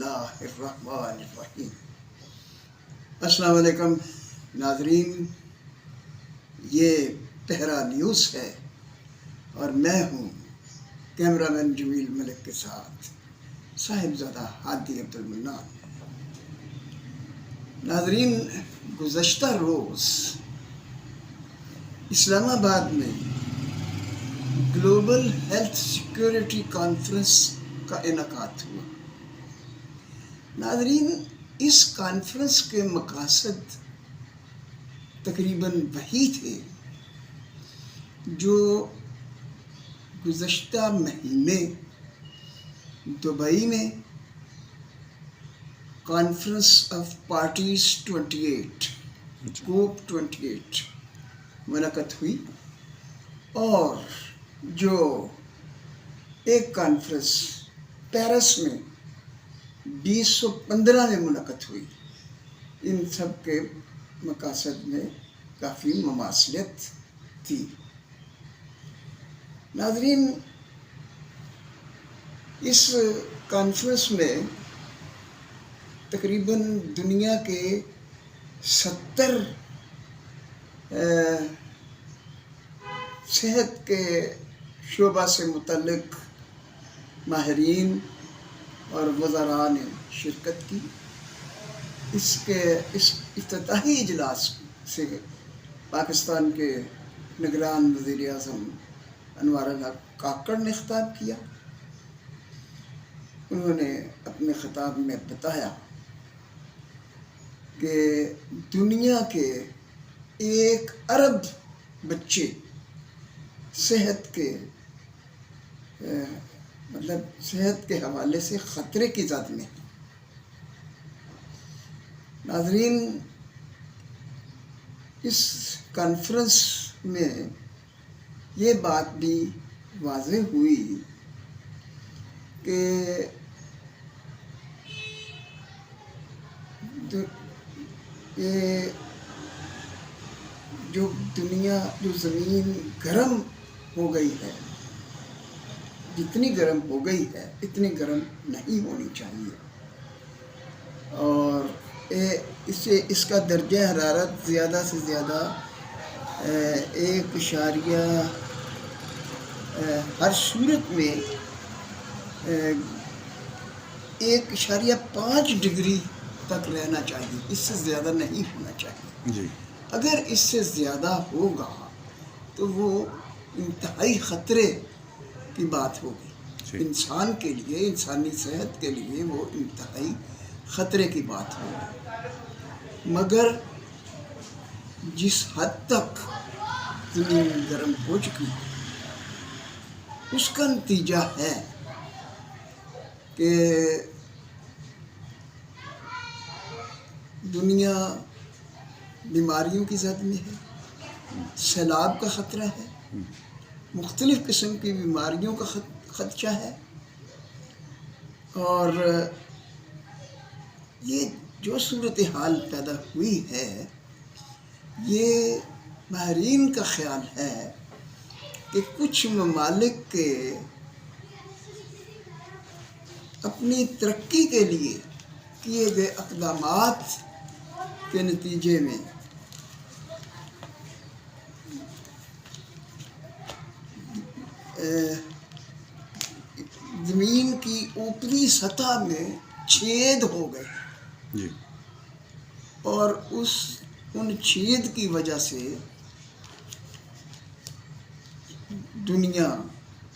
اللہ الرحمن الرحیم۔ السلام علیکم ناظرین، یہ پہرا نیوز ہے اور میں ہوں کیمرہ مین جمیل ملک کے ساتھ صاحبزادہ ہادی عبدالمنان۔ ناظرین، گزشتہ روز اسلام آباد میں گلوبل ہیلتھ سیکیورٹی کانفرنس کا انعقاد ہوا۔ ناظرین، اس کانفرنس کے مقاصد تقریباً وہی تھے جو گزشتہ مہینے دبئی میں کانفرنس آف پارٹیز 28 کوپ 28 منعقد ہوئی، اور جو ایک کانفرنس پیرس میں 2015 میں منعقد ہوئی۔ ان سب کے مقاصد میں کافی مماثلت تھی۔ ناظرین، اس کانفرنس میں تقریباً دنیا کے 70 صحت کے شعبہ سے متعلق ماہرین اور وزراء نے شرکت کی۔ اس افتتاحی اجلاس سے پاکستان کے نگران وزیر اعظم انوار الحق کاکڑ نے خطاب کیا۔ انہوں نے اپنے خطاب میں بتایا کہ دنیا کے 1 ارب بچے صحت کے حوالے سے خطرے کی زد میں ہیں۔ ناظرین، اس کانفرنس میں یہ بات بھی واضح ہوئی کہ جو زمین گرم ہو گئی ہے، جتنی گرم ہو گئی ہے اتنی گرم نہیں ہونی چاہیے، اور اس کا درجہ حرارت زیادہ سے زیادہ ہر صورت میں 1.5 ڈگری تک رہنا چاہیے، اس سے زیادہ نہیں ہونا چاہیے۔ اگر اس سے زیادہ ہوگا تو وہ انتہائی خطرے کی بات ہوگی، انسان کے لیے، انسانی صحت کے لیے وہ انتہائی خطرے کی بات ہوگی۔ مگر جس حد تک زمین گرم ہو چکی ہے، اس کا نتیجہ ہے کہ دنیا بیماریوں کی زد میں ہے، سیلاب کا خطرہ ہے، مختلف قسم کی بیماریوں کا خدشہ ہے، اور یہ جو صورتحال پیدا ہوئی ہے، یہ ماہرین کا خیال ہے کہ کچھ ممالک کے اپنی ترقی کے لیے کیے گئے اقدامات کے نتیجے میں زمین کی اوپری سطح میں چھید ہو گئے، اور ان چھید کی وجہ سے دنیا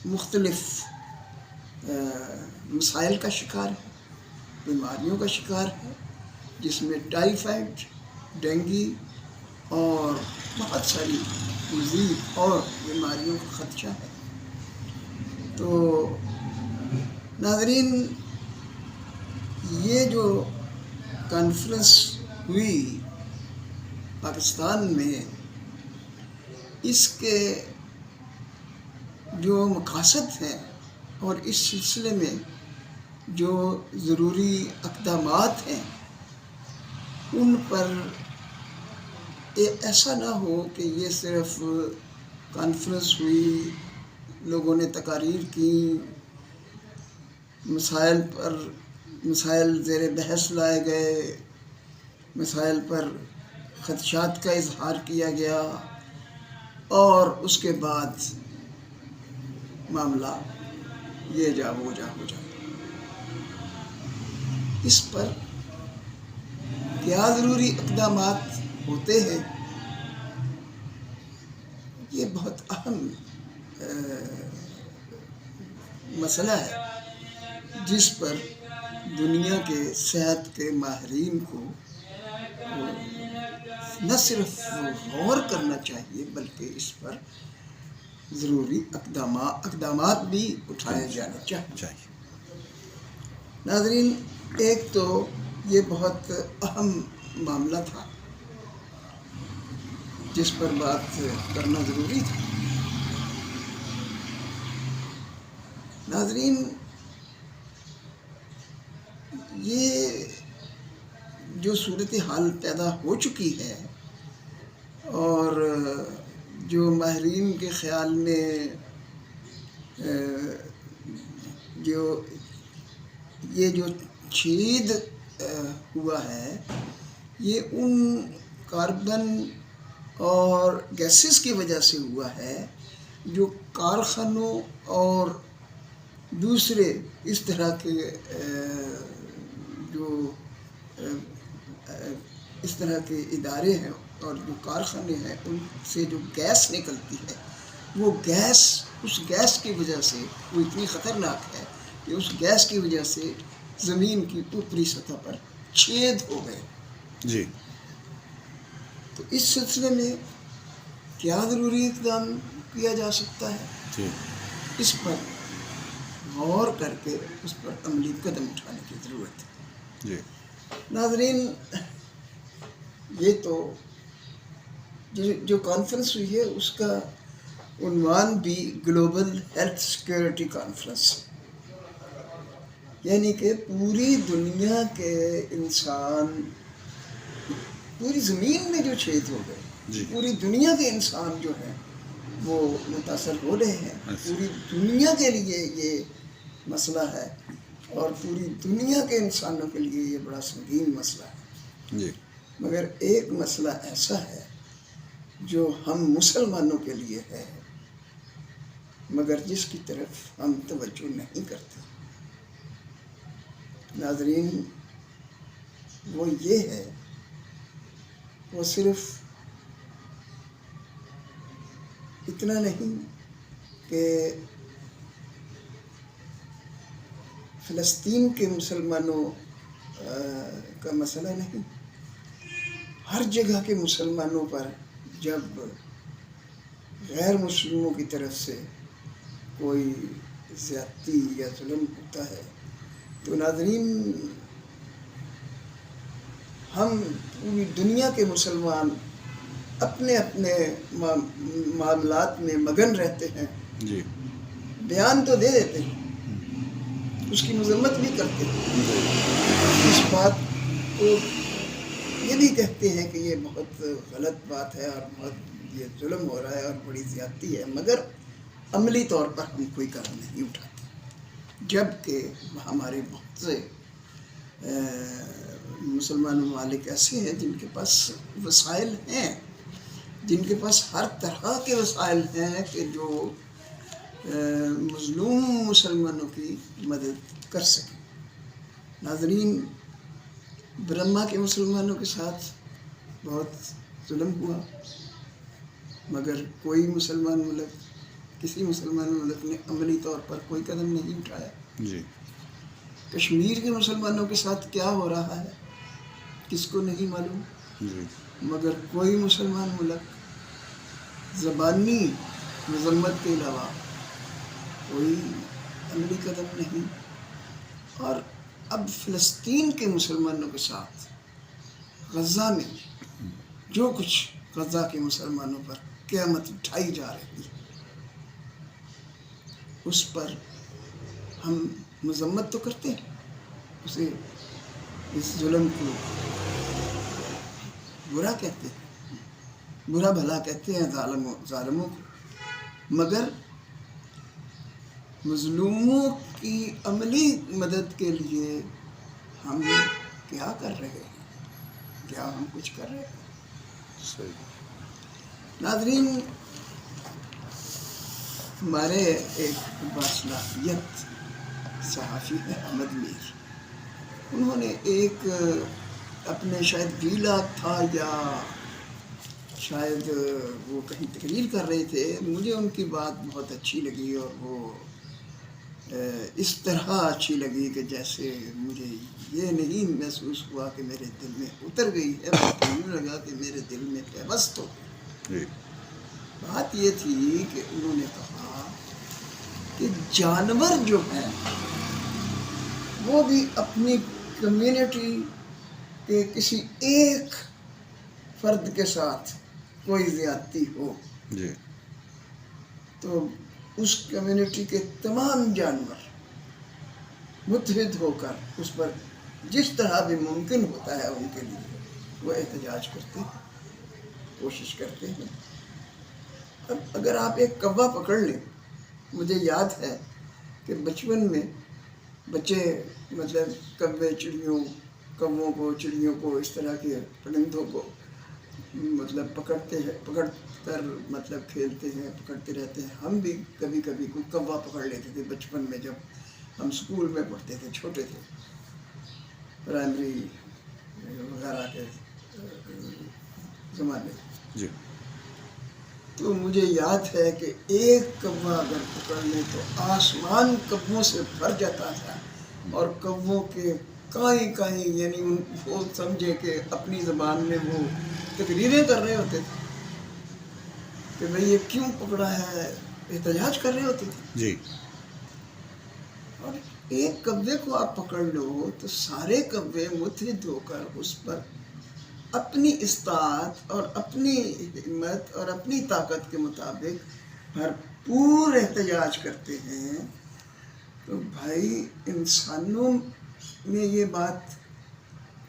مختلف مسائل کا شکار ہے، بیماریوں کا شکار ہے، جس میں ٹائیفائڈ، ڈینگی اور بہت ساری مزید اور بیماریوں کا خدشہ ہے۔ تو ناظرین، یہ جو کانفرنس ہوئی پاکستان میں، اس کے جو مقاصد ہیں اور اس سلسلے میں جو ضروری اقدامات ہیں، ان پر ایسا نہ ہو کہ یہ صرف کانفرنس ہوئی، لوگوں نے تقاریر کی، مسائل پر مسائل زیر بحث لائے گئے، مسائل پر خدشات کا اظہار کیا گیا، اور اس کے بعد معاملہ یہ جا وہ جا ہو جائے۔ اس پر کیا ضروری اقدامات ہوتے ہیں، یہ بہت اہم مسئلہ ہے جس پر دنیا کے صحت کے ماہرین کو نہ صرف غور کرنا چاہیے بلکہ اس پر ضروری اقدامات بھی اٹھائے جانے چاہیے۔ ناظرین، ایک تو یہ بہت اہم معاملہ تھا جس پر بات کرنا ضروری تھا۔ ناظرین، یہ جو صورتحال پیدا ہو چکی ہے اور جو ماہرین کے خیال میں یہ جو چھید ہوا ہے، یہ ان کاربن اور گیسز کی وجہ سے ہوا ہے جو کارخانوں اور دوسرے اس طرح کے ادارے ہیں اور جو کارخانے ہیں، ان سے جو گیس نکلتی ہے، وہ گیس اس گیس کی وجہ سے وہ اتنی خطرناک ہے کہ اس گیس کی وجہ سے زمین کی اوپری سطح پر چھید ہو گئے۔ جی، تو اس سلسلے میں کیا ضروری اقدام کیا جا سکتا ہے، جی، اس پر غور کر کے اس پر عملی قدم اٹھانے کی ضرورت ہے۔ جی، ناظرین، یہ تو جو کانفرنس ہوئی ہے اس کا عنوان بھی گلوبل ہیلتھ سیکیورٹی کانفرنس، یعنی کہ پوری دنیا کے انسان، پوری زمین میں جو چھید ہو گئے، جی، پوری دنیا کے انسان جو ہیں وہ متاثر ہو رہے ہیں۔ پوری دنیا کے لیے یہ مسئلہ ہے اور پوری دنیا کے انسانوں کے لیے یہ بڑا سنگین مسئلہ ہے۔ جی، مگر ایک مسئلہ ایسا ہے جو ہم مسلمانوں کے لیے ہے، مگر جس کی طرف ہم توجہ نہیں کرتے۔ ناظرین، وہ یہ ہے، وہ صرف اتنا نہیں کہ فلسطین کے مسلمانوں کا مسئلہ نہیں، ہر جگہ کے مسلمانوں پر جب غیر مسلموں کی طرف سے کوئی زیادتی یا ظلم ہوتا ہے تو ناظرین، ہم پوری دنیا کے مسلمان اپنے اپنے معاملات میں مگن رہتے ہیں، جی، بیان تو دے دیتے ہیں، اس کی مذمت بھی کرتے ہیں، اس بات کو یہ بھی کہتے ہیں کہ یہ بہت غلط بات ہے اور بہت یہ ظلم ہو رہا ہے اور بڑی زیادتی ہے، مگر عملی طور پر ہم کوئی قدم نہیں اٹھاتے، جبکہ ہمارے بہت سے مسلمان ممالک ایسے ہیں جن کے پاس وسائل ہیں، جن کے پاس ہر طرح کے وسائل ہیں کہ جو مظلوم مسلمانوں کی مدد کر سکیں۔ ناظرین، برما کے مسلمانوں کے ساتھ بہت ظلم ہوا، مگر کوئی مسلمان ملک، کسی مسلمان ملک نے عملی طور پر کوئی قدم نہیں اٹھایا۔ جی، کشمیر کے مسلمانوں کے ساتھ کیا ہو رہا ہے کس کو نہیں معلوم، جی، مگر کوئی مسلمان ملک زبانی مذمت کے علاوہ کوئی عملی قدم نہیں۔ اور اب فلسطین کے مسلمانوں کے ساتھ غزہ میں جو کچھ غزہ کے مسلمانوں پر قیامت اٹھائی جا رہی ہے، اس پر ہم مذمت تو کرتے ہیں، اسے اس ظلم کو برا کہتے ہیں، برا بھلا کہتے ہیں ظالموں کو، مگر مظلوموں کی عملی مدد کے لیے ہم کیا کر رہے ہیں؟ کیا ہم کچھ کر رہے ہیں؟ صحیح۔ ناظرین، ہمارے ایک باصلاحیت صحافی ہے احمد میر، انہوں نے ایک اپنے شاید ویلا تھا یا شاید وہ کہیں تقریر کر رہے تھے، مجھے ان کی بات بہت اچھی لگی، اور وہ اس طرح اچھی لگی کہ جیسے مجھے یہ نہیں محسوس ہوا کہ میرے دل میں اتر گئی ہے، بلکہ یوں لگا کہ میرے دل میں پیوست ہو گئی۔ بات یہ تھی کہ انہوں نے کہا کہ جانور جو ہیں وہ بھی اپنی کمیونٹی کے کسی ایک فرد کے ساتھ کوئی زیادتی ہو تو اس کمیونٹی کے تمام جانور متحد ہو کر اس پر جس طرح بھی ممکن ہوتا ہے ان کے لیے وہ احتجاج کرتے ہیں، کوشش کرتے ہیں۔ اب اگر آپ ایک کوا پکڑ لیں، مجھے یاد ہے کہ بچپن میں بچے مطلب کووں کو، چڑیوں کو، اس طرح کے پرندوں کو مطلب پکڑ کر مطلب کھیلتے ہیں، پکڑتے رہتے ہیں۔ ہم بھی کبھی کبھی کوئی کوا پکڑ لیتے تھے بچپن میں، جب ہم اسکول میں پڑھتے تھے، چھوٹے تھے، پرائمری وغیرہ کے زمانے میں۔ تو مجھے یاد ہے کہ ایک کوا اگر پکڑ لیں تو آسمان کووں سے بھر جاتا تھا، اور کووں کے کائیں کائیں، یعنی وہ سمجھے کہ اپنی زبان میں وہ تقریریں کر رہے ہوتے تھے کہ بھئی یہ کیوں پکڑا ہے، احتجاج کر رہے ہوتے تھے۔ اور ایک کوے کو آپ پکڑ لو تو سارے کوے متحد ہو کر اس پر اپنی استطاعت اور اپنی ہمت اور اپنی طاقت کے مطابق بھرپور احتجاج کرتے ہیں۔ تو بھائی انسانوں میں یہ بات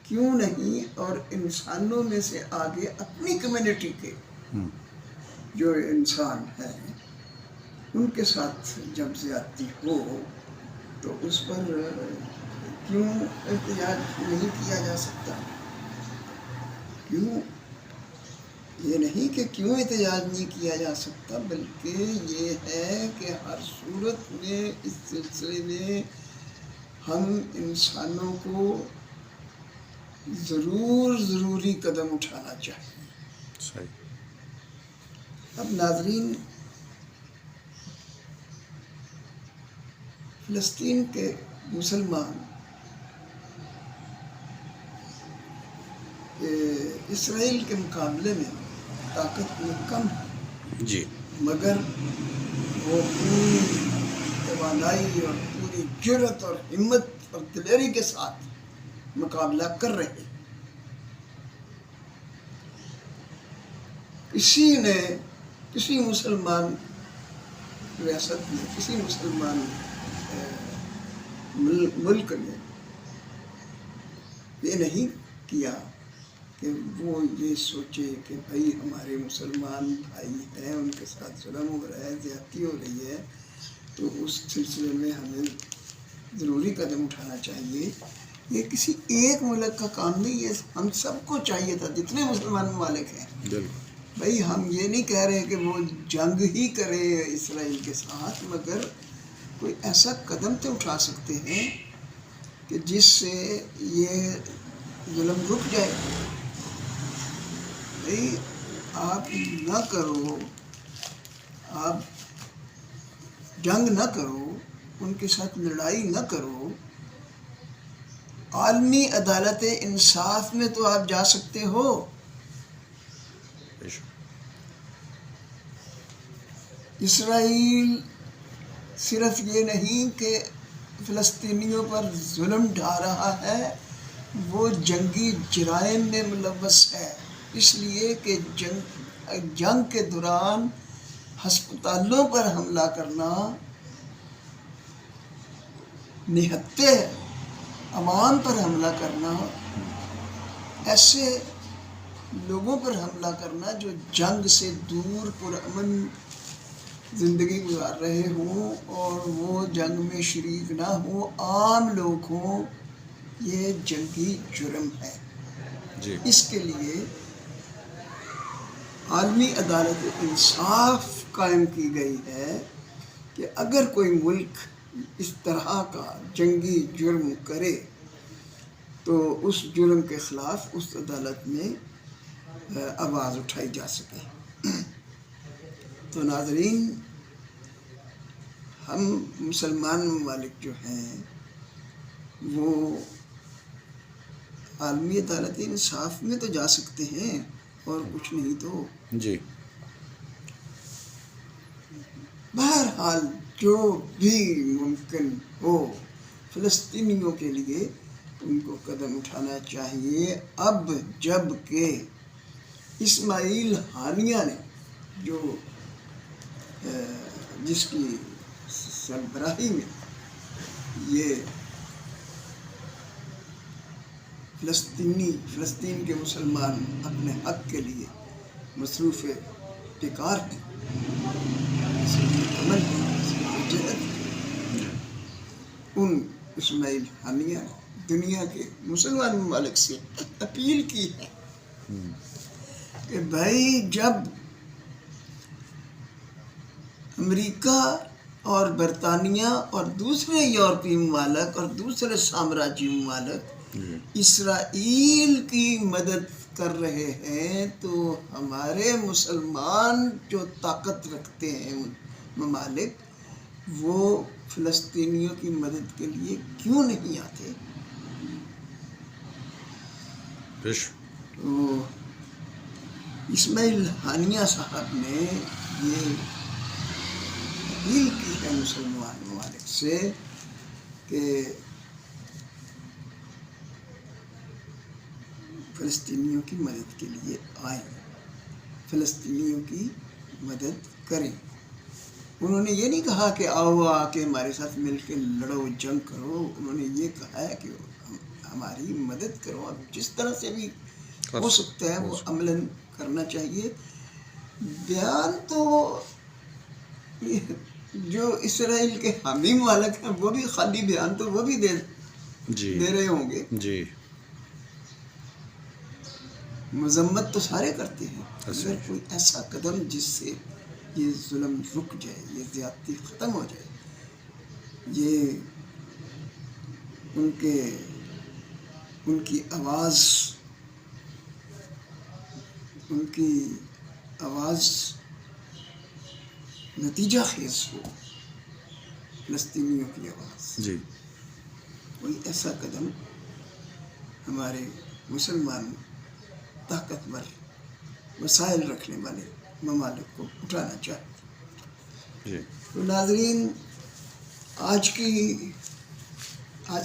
کیوں نہیں، اور انسانوں میں سے آگے اپنی کمیونٹی کے جو انسان ہیں ان کے ساتھ جب زیادتی ہو تو اس پر کیوں احتجاج نہیں کیا جا سکتا؟ کیوں یہ نہیں کہ کیوں احتجاج نہیں کیا جا سکتا، بلکہ یہ ہے کہ ہر صورت میں اس سلسلے میں ہم انسانوں کو ضروری قدم اٹھانا چاہیے۔ اب ناظرین، فلسطین کے مسلمان اسرائیل کے مقابلے میں طاقت میں کم ہے، مگر وہ پوری توانائی اور پوری جرأت اور ہمت اور دلیری کے ساتھ مقابلہ کر رہے ہیں۔ کسی مسلمان ریاست میں، کسی مسلمان ملک نے یہ نہیں کیا کہ وہ یہ سوچے کہ بھائی ہمارے مسلمان بھائی ہیں، ان کے ساتھ ظلم ہو رہا ہے، زیادتی ہو رہی ہے، تو اس سلسلے میں ہمیں ضروری قدم اٹھانا چاہیے۔ یہ کسی ایک ملک کا کام نہیں، یہ ہم سب کو چاہیے تھا، جتنے مسلمان ممالک ہیں۔ بھائی ہم یہ نہیں کہہ رہے کہ وہ جنگ ہی کرے اسرائیل کے ساتھ، مگر کوئی ایسا قدم تو اٹھا سکتے ہیں کہ جس سے یہ ظلم رک جائے۔ بھائی آپ نہ کرو، آپ جنگ نہ کرو، ان کے ساتھ لڑائی نہ کرو، عالمی عدالت انصاف میں تو آپ جا سکتے ہو۔ اسرائیل صرف یہ نہیں کہ فلسطینیوں پر ظلم ڈھا رہا ہے، وہ جنگی جرائم میں ملوث ہے، اس لیے کہ جنگ کے دوران ہسپتالوں پر حملہ کرنا نہتے ہے، عوام پر حملہ کرنا، ایسے لوگوں پر حملہ کرنا جو جنگ سے دور پرامن زندگی گزار رہے ہوں اور وہ جنگ میں شریک نہ ہوں، عام لوگ ہوں، یہ جنگی جرم ہے. جی اس کے لیے عالمی عدالت انصاف قائم کی گئی ہے کہ اگر کوئی ملک اس طرح کا جنگی جرم کرے تو اس جرم کے خلاف اس عدالت میں آواز اٹھائی جا سکے. تو ناظرین، ہم مسلمان ممالک جو ہیں وہ عالمی عدالت انصاف میں تو جا سکتے ہیں، اور کچھ نہیں تو جی بہرحال جو بھی ممکن ہو فلسطینیوں کے لیے ان کو قدم اٹھانا چاہیے. اب جب کہ اسماعیل ہانیہ نے جو جس کی سربراہی میں یہ فلسطین کے مسلمان اپنے حق کے لیے مصروف پکار ہیں، عمل جہد، ان اسماعیل ہانیہ نے دنیا کے مسلمان ممالک سے اپیل کی ہے کہ بھائی جب امریکہ اور برطانیہ اور دوسرے یورپی ممالک اور دوسرے سامراجی ممالک اسرائیل کی مدد کر رہے ہیں تو ہمارے مسلمان جو طاقت رکھتے ہیں ممالک وہ فلسطینیوں کی مدد کے لیے کیوں نہیں آتے؟ تو اسماعیل ہانیہ صاحب نے یہ اپیل کی ہے مسلمان ممالک سے کہ فلسطینیوں کی مدد کے لیے آئیں، فلسطینیوں کی مدد کریں. انہوں نے یہ نہیں کہا کہ آؤ آ کے ہمارے ساتھ مل کے لڑو جنگ کرو، انہوں نے یہ کہا ہے کہ ہماری مدد کرو. اب جس طرح سے بھی ہو سکتا ہے وہ عملاً کرنا چاہیے. بیان تو جو اسرائیل کے حامی ممالک ہیں وہ بھی خالی بیان تو وہ بھی دے رہے ہوں گے. جی مذمت تو سارے کرتے ہیں، اگر کوئی ایسا قدم جس سے یہ ظلم رک جائے، یہ زیادتی ختم ہو جائے، یہ ان کی آواز نتیجہ خیز ہو، فلسطینیوں کی آواز، جی کوئی ایسا قدم ہمارے مسلمان طاقتور وسائل رکھنے والے ممالک کو اٹھانا چاہتے. جی تو ناظرین، آج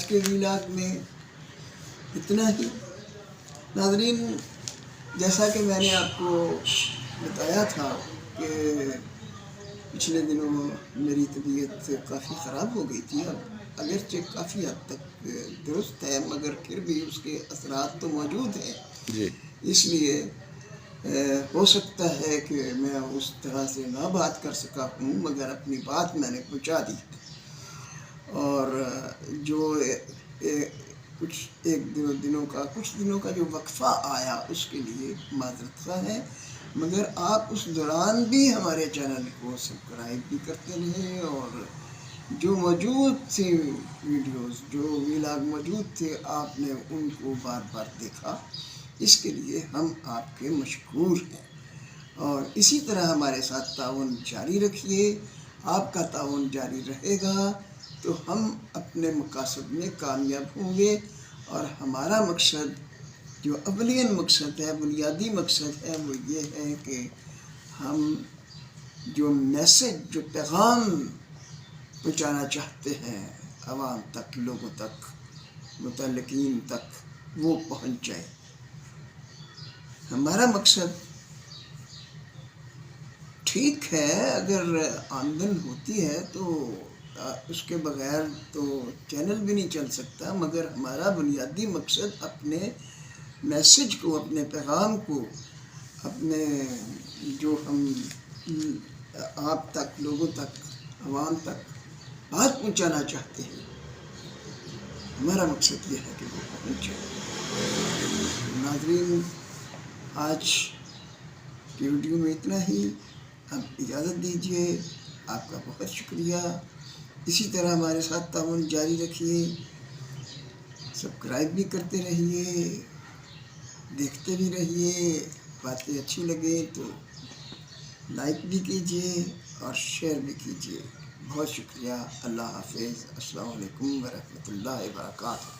کے ویلاگ میں اتنا ہی. ناظرین، جیسا کہ میں نے آپ کو بتایا تھا کہ پچھلے دنوں میری طبیعت کافی خراب ہو گئی تھی. اب اگرچہ کافی حد تک درست ہے مگر پھر بھی اس کے اثرات تو موجود ہیں. جی اس لیے ہو سکتا ہے کہ میں اس طرح سے نہ بات کر سکا ہوں، مگر اپنی بات میں نے پہنچا دی. اور جو کچھ دنوں کا جو وقفہ آیا اس کے لیے معذرت خواہ ہے، مگر آپ اس دوران بھی ہمارے چینل کو سبسکرائب بھی کرتے رہے، اور جو موجود تھے ویڈیوز، جو ویلاگ موجود تھے، آپ نے ان کو بار بار دیکھا. اس کے لیے ہم آپ کے مشکور ہیں، اور اسی طرح ہمارے ساتھ تعاون جاری رکھیے. آپ کا تعاون جاری رہے گا تو ہم اپنے مقاصد میں کامیاب ہوں گے، اور ہمارا مقصد جو اولین مقصد ہے، بنیادی مقصد ہے، وہ یہ ہے کہ ہم جو میسج، جو پیغام پہنچانا چاہتے ہیں عوام تک، لوگوں تک، متعلقین تک، وہ پہنچ جائے. ہمارا مقصد ٹھیک ہے، اگر آمدن ہوتی ہے تو اس کے بغیر تو چینل بھی نہیں چل سکتا، مگر ہمارا بنیادی مقصد اپنے میسج کو، اپنے پیغام کو، اپنے جو ہم آپ تک، لوگوں تک، عوام تک بات پہنچانا چاہتے ہیں، ہمارا مقصد یہ ہے کہ وہ پہنچے۔ ناظرین، آج کی ویڈیو میں اتنا ہی، اب اجازت دیجیے، آپ کا بہت شکریہ۔ اسی طرح ہمارے ساتھ تعاون جاری رکھیے، سبسکرائب بھی کرتے رہیے، دیکھتے بھی رہیے، باتیں اچھی لگے تو لائک بھی کیجیے اور شیئر بھی کیجیے۔ بہت شکریہ۔ اللہ حافظ۔ السلام علیکم ورحمۃ اللہ وبرکاتہ۔